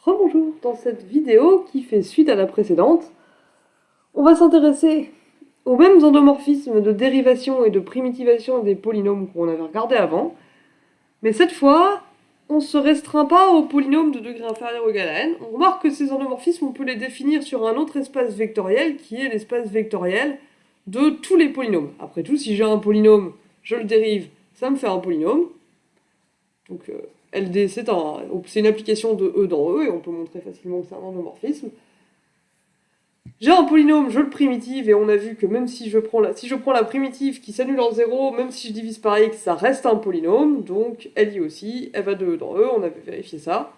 Rebonjour, dans cette vidéo qui fait suite à la précédente, on va s'intéresser aux mêmes endomorphismes de dérivation et de primitivation des polynômes qu'on avait regardé avant, mais cette fois, on ne se restreint pas aux polynômes de degré inférieur ou égal à n. On remarque que ces endomorphismes, on peut les définir sur un autre espace vectoriel qui est l'espace vectoriel de tous les polynômes. Après tout, si j'ai un polynôme, je le dérive, ça me fait un polynôme. Donc LD, c'est une application de E dans E, et on peut montrer facilement que c'est un endomorphisme. J'ai un polynôme, je le primitive, et on a vu que même si je prends la primitive qui s'annule en 0, même si je divise par x, ça reste un polynôme, donc elle y aussi, elle va de E dans E, on avait vérifié ça.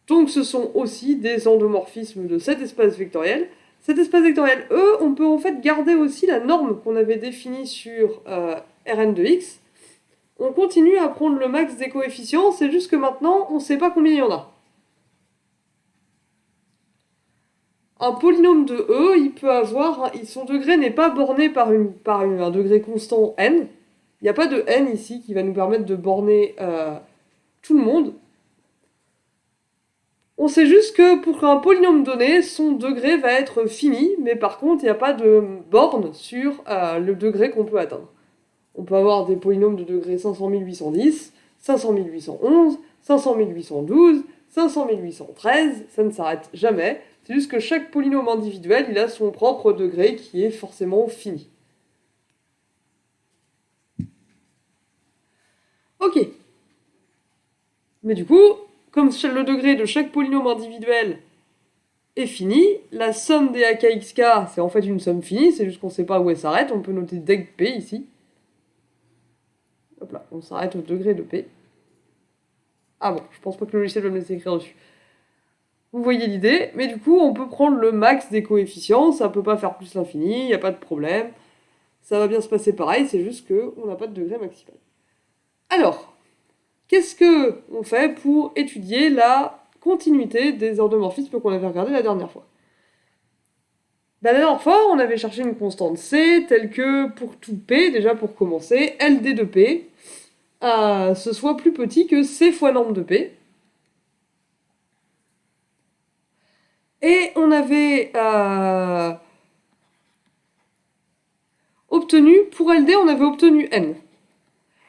Donc ce sont aussi des endomorphismes de cet espace vectoriel. Cet espace vectoriel E, on peut en fait garder aussi la norme qu'on avait définie sur Rn de x. On continue à prendre le max des coefficients, c'est juste que maintenant, on ne sait pas combien il y en a. Un polynôme de E, il peut avoir, son degré n'est pas borné par un degré constant n. Il n'y a pas de n ici qui va nous permettre de borner tout le monde. On sait juste que pour un polynôme donné, son degré va être fini, mais par contre, il n'y a pas de borne sur le degré qu'on peut atteindre. On peut avoir des polynômes de degré 500 810, 500 811, 500 812, 500 813, ça ne s'arrête jamais. C'est juste que chaque polynôme individuel, il a son propre degré qui est forcément fini. Ok. Mais du coup, comme le degré de chaque polynôme individuel est fini, la somme des AKXK, c'est en fait une somme finie, c'est juste qu'on ne sait pas où elle s'arrête, on peut noter deg P ici. Hop là, on s'arrête au degré de P. Ah bon, je pense pas que le logiciel va me laisser écrire dessus. Vous voyez l'idée, mais du coup, on peut prendre le max des coefficients, ça peut pas faire plus l'infini, il n'y a pas de problème. Ça va bien se passer pareil, c'est juste qu'on n'a pas de degré maximal. Alors, qu'est-ce qu'on fait pour étudier la continuité des endomorphismes qu'on avait regardé la dernière fois? La dernière fois, on avait cherché une constante C, telle que pour tout P, déjà pour commencer, LD de P, ce soit plus petit que C fois norme de P. Et on avait obtenu, pour LD, on avait obtenu N.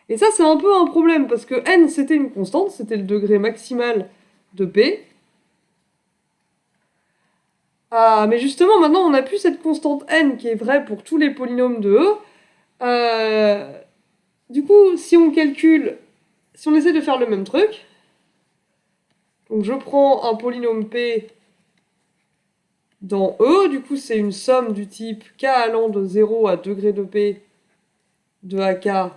Et ça, c'est un peu un problème, parce que N, c'était une constante, c'était le degré maximal de P. Mais justement, maintenant, on n'a plus cette constante N qui est vraie pour tous les polynômes de E. Du coup, si on calcule, si on essaie de faire le même truc, donc je prends un polynôme P dans E, du coup c'est une somme du type k allant de 0 à degré de P de AK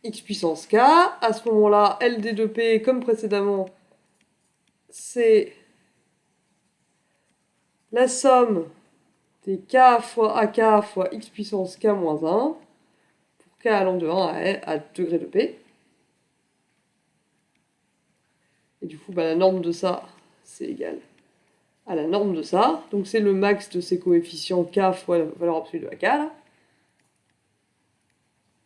x puissance k. À ce moment-là, LD de P, comme précédemment, c'est la somme des k fois AK fois x puissance k moins 1, pour k allant de 1 à degré de P. Et du coup, la norme de ça, c'est égal à la norme de ça. Donc c'est le max de ces coefficients k fois la valeur absolue de AK, là.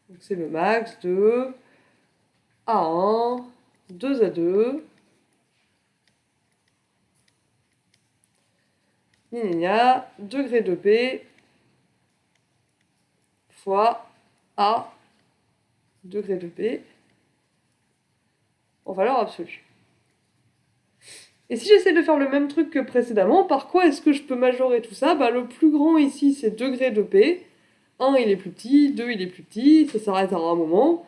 Donc c'est le max de A1, 2A2, degré de P fois A, degré de P, en valeur absolue. Et si j'essaie de faire le même truc que précédemment, par quoi est-ce que je peux majorer tout ça? Le plus grand ici, c'est degré de P. 1, il est plus petit, 2, il est plus petit, ça s'arrête à un moment.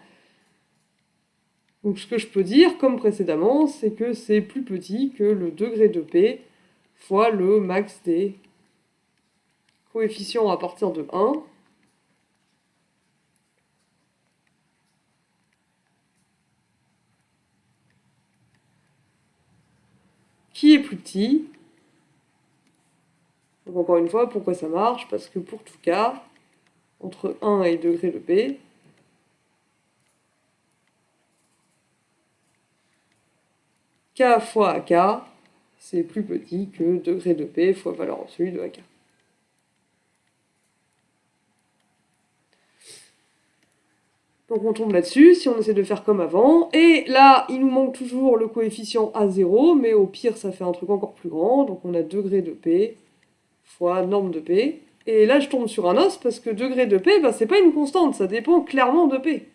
Donc ce que je peux dire, comme précédemment, c'est que c'est plus petit que le degré de P fois le max des coefficients à partir de 1. Qui est plus petit. Donc encore une fois, pourquoi ça marche? Parce que pour tout cas, entre 1 et degré de P, K fois AK, c'est plus petit que degré de P fois valeur absolue de AK. Donc on tombe là-dessus, si on essaie de faire comme avant. Et là, il nous manque toujours le coefficient A0, mais au pire, ça fait un truc encore plus grand. Donc on a degré de P fois norme de P. Et là, je tombe sur un os, parce que degré de P, c'est pas une constante, ça dépend clairement de P.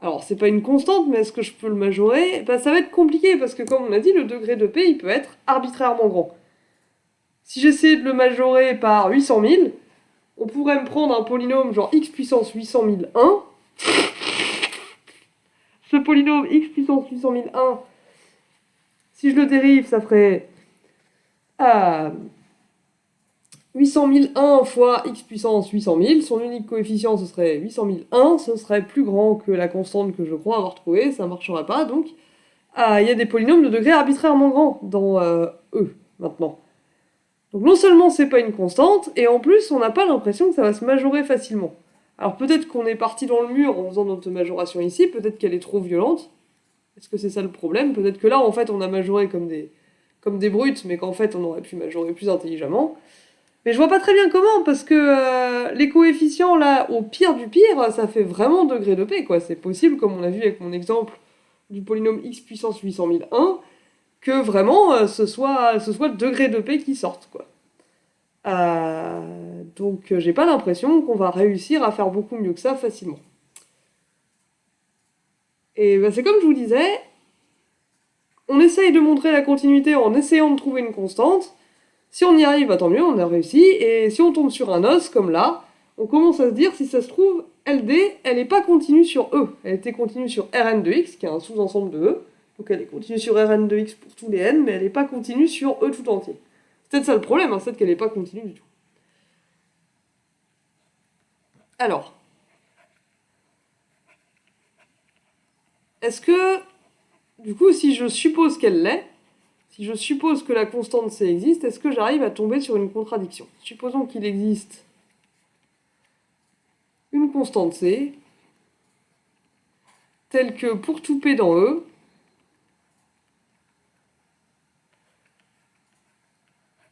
Alors, c'est pas une constante, mais est-ce que je peux le majorer? Ça va être compliqué, parce que comme on a dit, le degré de P, il peut être arbitrairement grand. Si j'essayais de le majorer par 800 000, on pourrait me prendre un polynôme genre x puissance 800 001. Ce polynôme x puissance 800 001, si je le dérive, ça ferait 800 001 fois x puissance 800 000. Son unique coefficient, ce serait 800 001. Ce serait plus grand que la constante que je crois avoir trouvée. Ça ne marcherait pas. Donc, il y a des polynômes de degré arbitrairement grand dans E, maintenant. Donc non seulement c'est pas une constante, et en plus on n'a pas l'impression que ça va se majorer facilement. Alors peut-être qu'on est parti dans le mur en faisant notre majoration ici, peut-être qu'elle est trop violente. Est-ce que c'est ça le problème? Peut-être que là en fait on a majoré comme des brutes, mais qu'en fait on aurait pu majorer plus intelligemment. Mais je vois pas très bien comment, parce que les coefficients là, au pire du pire, ça fait vraiment degré de P, quoi. C'est possible, comme on a vu avec mon exemple du polynôme x puissance 800 001, que vraiment ce soit le degré de P qui sorte, quoi. Donc j'ai pas l'impression qu'on va réussir à faire beaucoup mieux que ça facilement. Et c'est comme je vous disais, on essaye de montrer la continuité en essayant de trouver une constante. Si on y arrive, tant mieux, on a réussi. Et si on tombe sur un os, comme là, on commence à se dire, si ça se trouve, LD, elle n'est pas continue sur E. Elle était continue sur Rn de x, qui est un sous-ensemble de E. Donc elle est continue sur Rn de x pour tous les n, mais elle n'est pas continue sur E tout entier. C'est peut-être ça le problème, c'est peut-être qu'elle n'est pas continue du tout. Alors, est-ce que, du coup, si je suppose qu'elle l'est, si je suppose que la constante C existe, est-ce que j'arrive à tomber sur une contradiction? Supposons qu'il existe une constante C, telle que pour tout P dans E,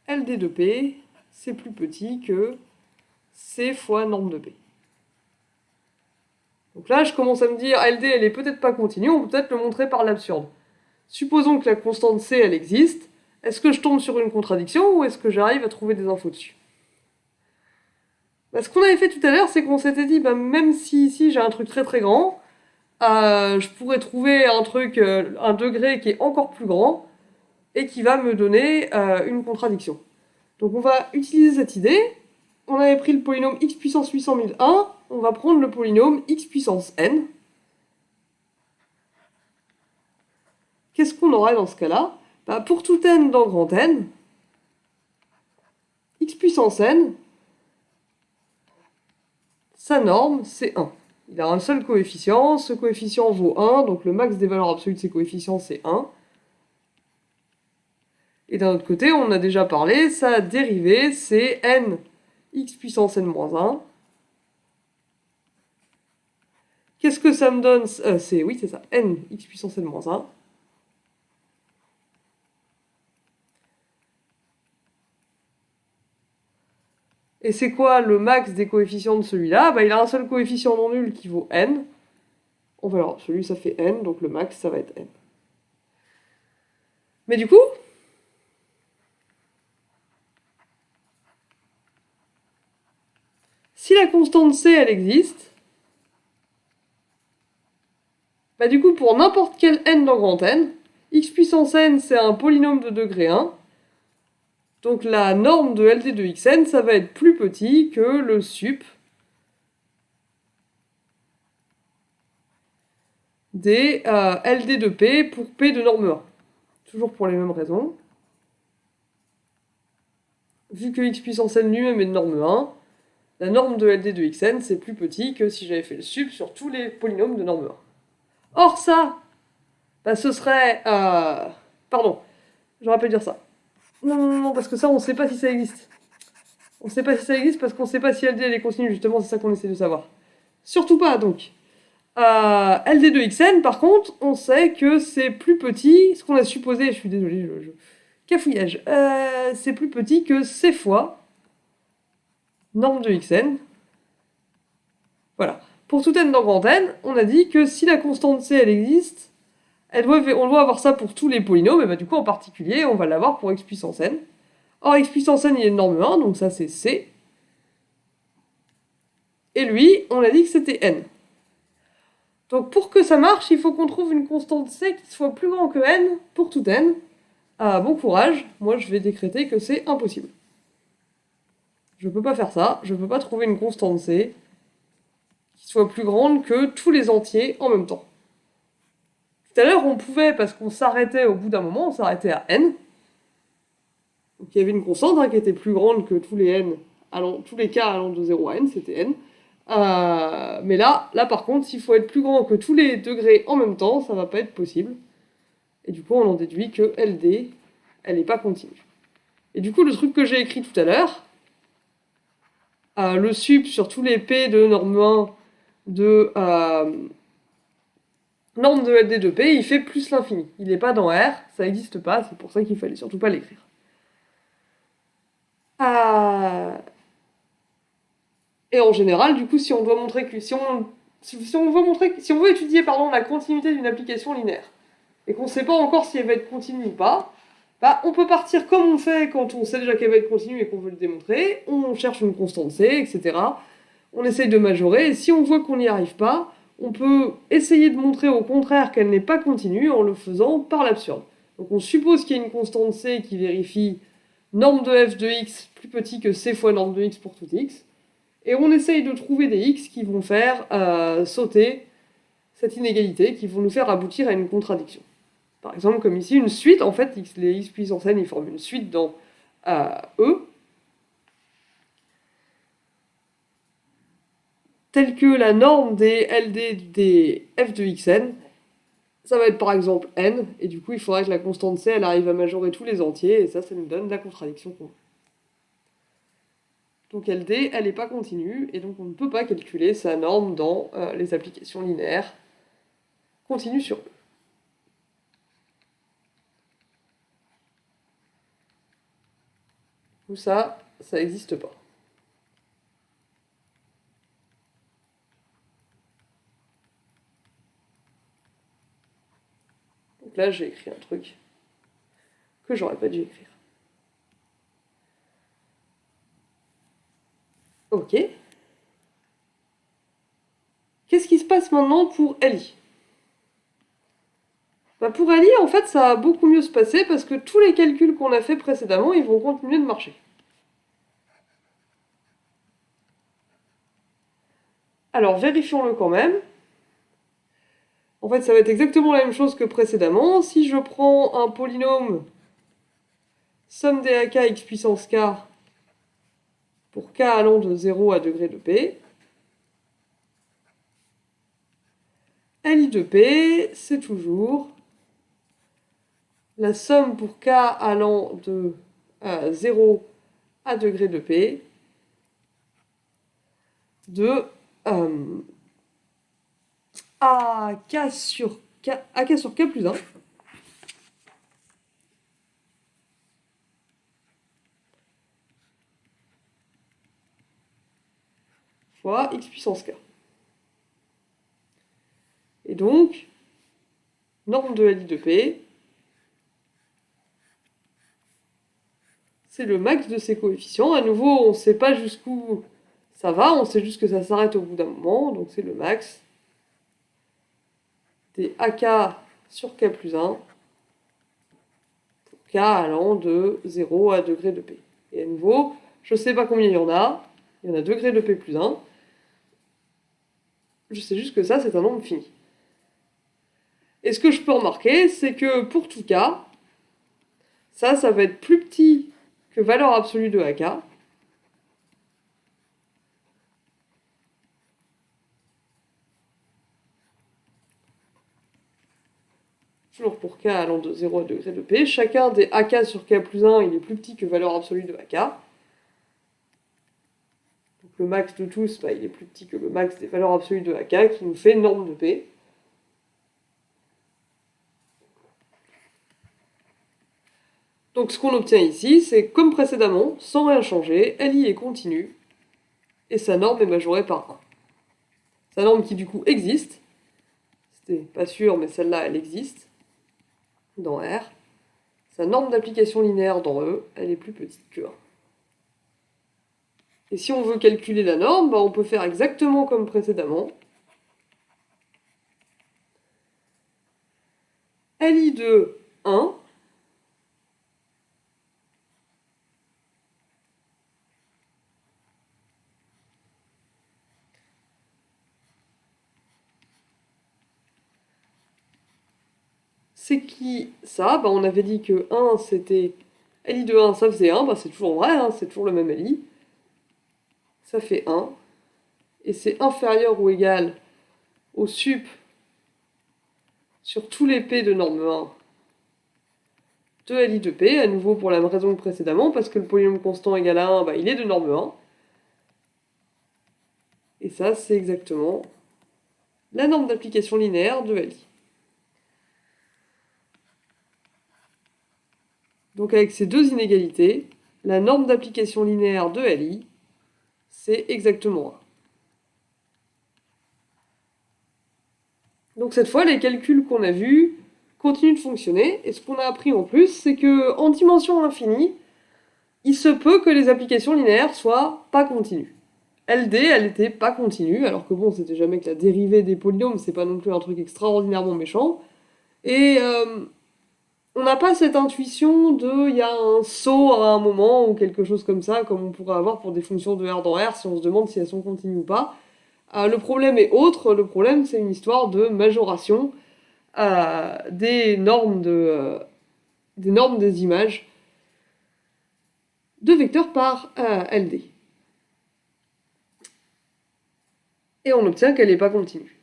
LD de P, c'est plus petit que C fois norme de P. Donc là, je commence à me dire, LD, elle est peut-être pas continue, on peut peut-être le montrer par l'absurde. Supposons que la constante C, elle existe. Est-ce que je tombe sur une contradiction ou est-ce que j'arrive à trouver des infos dessus? Ce qu'on avait fait tout à l'heure, c'est qu'on s'était dit, même si ici j'ai un truc très très grand, je pourrais trouver un truc, un degré qui est encore plus grand et qui va me donner une contradiction. Donc on va utiliser cette idée. On avait pris le polynôme x puissance 800 001, on va prendre le polynôme x puissance n. Qu'est-ce qu'on aura dans ce cas-là? Pour tout n dans grand N, x puissance n, sa norme, c'est 1. Il a un seul coefficient, ce coefficient vaut 1, donc le max des valeurs absolues de ces coefficients, c'est 1. Et d'un autre côté, on a déjà parlé, sa dérivée, c'est n x puissance n moins 1. Qu'est-ce que ça me donne? Oui, c'est ça, n x puissance n moins 1. Et c'est quoi le max des coefficients de celui-là? Il a un seul coefficient non nul qui vaut n. En valeur absolue, ça fait n, donc le max, ça va être n. Mais du coup, si la constante C, elle existe, du coup, pour n'importe quel n dans grand N, x puissance n, c'est un polynôme de degré 1. Donc la norme de LD de xn, ça va être plus petit que le sup des LD de P pour P de norme 1. Toujours pour les mêmes raisons. Vu que x puissance n lui-même est de norme 1, la norme de LD de xn, c'est plus petit que si j'avais fait le sup sur tous les polynômes de norme 1. Or ça, ce serait... Pardon, j'aurais pas dû dire ça. Non, parce que ça, on sait pas si ça existe. On sait pas si ça existe parce qu'on sait pas si LD elle est continue, justement, c'est ça qu'on essaie de savoir. Surtout pas, donc. LD de xn, par contre, on sait que c'est plus petit, ce qu'on a supposé, je suis désolé, cafouillage, c'est plus petit que C fois norme de xn. Voilà. Pour tout n dans grand N, on a dit que si la constante c, elle existe, on doit avoir ça pour tous les polynômes, et bah du coup, en particulier, on va l'avoir pour x puissance n. Or, x puissance n, il est de norme 1, donc ça, c'est c. Et lui, on a dit que c'était n. Donc, pour que ça marche, il faut qu'on trouve une constante c qui soit plus grande que n pour tout n. Ah, bon courage, moi, je vais décréter que c'est impossible. Je peux pas faire ça, je peux pas trouver une constante c qui soit plus grande que tous les entiers en même temps. Tout à l'heure, on pouvait, parce qu'on s'arrêtait au bout d'un moment, on s'arrêtait à n. Donc il y avait une constante qui était plus grande que tous les cas allant de 0 à n, c'était n. Mais là, par contre, s'il faut être plus grand que tous les degrés en même temps, ça va pas être possible. Et du coup, on en déduit que LD, elle n'est pas continue. Et du coup, le truc que j'ai écrit tout à l'heure, le sup sur tous les P de norme 1 de norme de LD de P, il fait plus l'infini. Il n'est pas dans R, ça n'existe pas, c'est pour ça qu'il fallait surtout pas l'écrire. Et en général, du coup, si on veut étudier la continuité d'une application linéaire, et qu'on ne sait pas encore si elle va être continue ou pas, bah, on peut partir comme on fait quand on sait déjà qu'elle va être continue et qu'on veut le démontrer, on cherche une constante C, etc. On essaye de majorer, et si on voit qu'on n'y arrive pas, on peut essayer de montrer au contraire qu'elle n'est pas continue en le faisant par l'absurde. Donc on suppose qu'il y a une constante C qui vérifie norme de f de x plus petit que c fois norme de x pour tout x, et on essaye de trouver des x qui vont faire sauter cette inégalité, qui vont nous faire aboutir à une contradiction. Par exemple, comme ici, une suite, en fait, les x puissance n, ils forment une suite dans E, telle que la norme des LD des f de xn, ça va être par exemple n, et du coup, il faudrait que la constante c, elle arrive à majorer tous les entiers, et ça nous donne la contradiction qu'on veut. Donc LD, elle n'est pas continue, et donc on ne peut pas calculer sa norme dans les applications linéaires continues sur E. Tout ça, ça n'existe pas. Donc là, j'ai écrit un truc que j'aurais pas dû écrire. Ok. Qu'est-ce qui se passe maintenant pour LI ? Bah pour LI, en fait, ça va beaucoup mieux se passer parce que tous les calculs qu'on a fait précédemment, ils vont continuer de marcher. Alors, vérifions-le quand même. En fait, ça va être exactement la même chose que précédemment. Si je prends un polynôme somme des AK x puissance k pour k allant de 0 à degré de p, LI de p, c'est toujours la somme pour k allant de 0 à degré de p de AK sur k plus 1 fois x puissance k. Et donc, norme de LI de P, c'est le max de ces coefficients. À nouveau, on ne sait pas jusqu'où ça va, on sait juste que ça s'arrête au bout d'un moment, donc c'est le max des AK sur k plus 1 pour k allant de 0 à degré de P. Et à nouveau, je ne sais pas combien il y en a degré de P plus 1. Je sais juste que ça, c'est un nombre fini. Et ce que je peux remarquer, c'est que pour tout k, ça va être plus petit que valeur absolue de AK. Toujours pour k allant de 0 à degré de P. Chacun des AK sur k plus 1, il est plus petit que valeur absolue de AK. Donc le max de tous, il est plus petit que le max des valeurs absolues de AK, qui nous fait norme de P. Donc ce qu'on obtient ici, c'est comme précédemment, sans rien changer, LI est continue, et sa norme est majorée par 1. Sa norme qui du coup existe, c'était pas sûr mais celle-là elle existe, dans R. Sa norme d'application linéaire dans E, elle est plus petite que 1. Et si on veut calculer la norme, on peut faire exactement comme précédemment. LI de 1 c'est qui ça? On avait dit que 1 c'était... LI de 1 ça faisait 1, c'est toujours vrai, c'est toujours le même LI. Ça fait 1. Et c'est inférieur ou égal au sup sur tous les P de norme 1 de LI de P, à nouveau pour la même raison que précédemment, parce que le polynôme constant égal à 1, il est de norme 1. Et ça, c'est exactement la norme d'application linéaire de LI. Donc avec ces deux inégalités, la norme d'application linéaire de LI, c'est exactement 1. Donc cette fois, les calculs qu'on a vus continuent de fonctionner, et ce qu'on a appris en plus, c'est que en dimension infinie, il se peut que les applications linéaires soient pas continues. LD, elle était pas continue, alors que bon, c'était jamais que la dérivée des polynômes, c'est pas non plus un truc extraordinairement méchant. Et on n'a pas cette intuition de il y a un saut à un moment ou quelque chose comme ça, comme on pourrait avoir pour des fonctions de R dans R si on se demande si elles sont continues ou pas. Le problème est autre, le problème c'est une histoire de majoration des normes des images de vecteurs par LD. Et on obtient qu'elle n'est pas continue.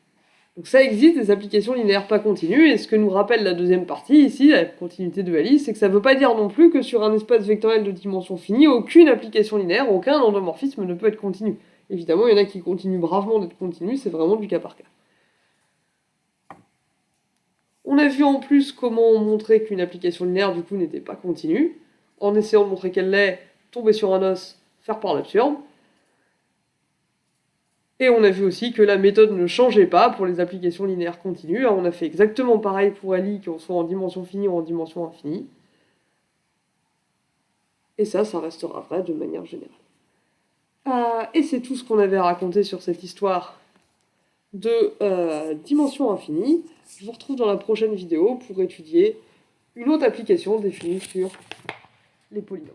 Donc ça existe des applications linéaires pas continues, et ce que nous rappelle la deuxième partie ici, la continuité de LI, c'est que ça ne veut pas dire non plus que sur un espace vectoriel de dimension finie, aucune application linéaire, aucun endomorphisme ne peut être continu. Évidemment, il y en a qui continuent bravement d'être continus, c'est vraiment du cas par cas. On a vu en plus comment montrer qu'une application linéaire du coup n'était pas continue, en essayant de montrer qu'elle l'est, tomber sur un os, faire par l'absurde. Et on a vu aussi que la méthode ne changeait pas pour les applications linéaires continues. On a fait exactement pareil pour LI, qu'on soit en dimension finie ou en dimension infinie. Et ça restera vrai de manière générale. Et c'est tout ce qu'on avait à raconter sur cette histoire de dimension infinie. Je vous retrouve dans la prochaine vidéo pour étudier une autre application définie sur les polynômes.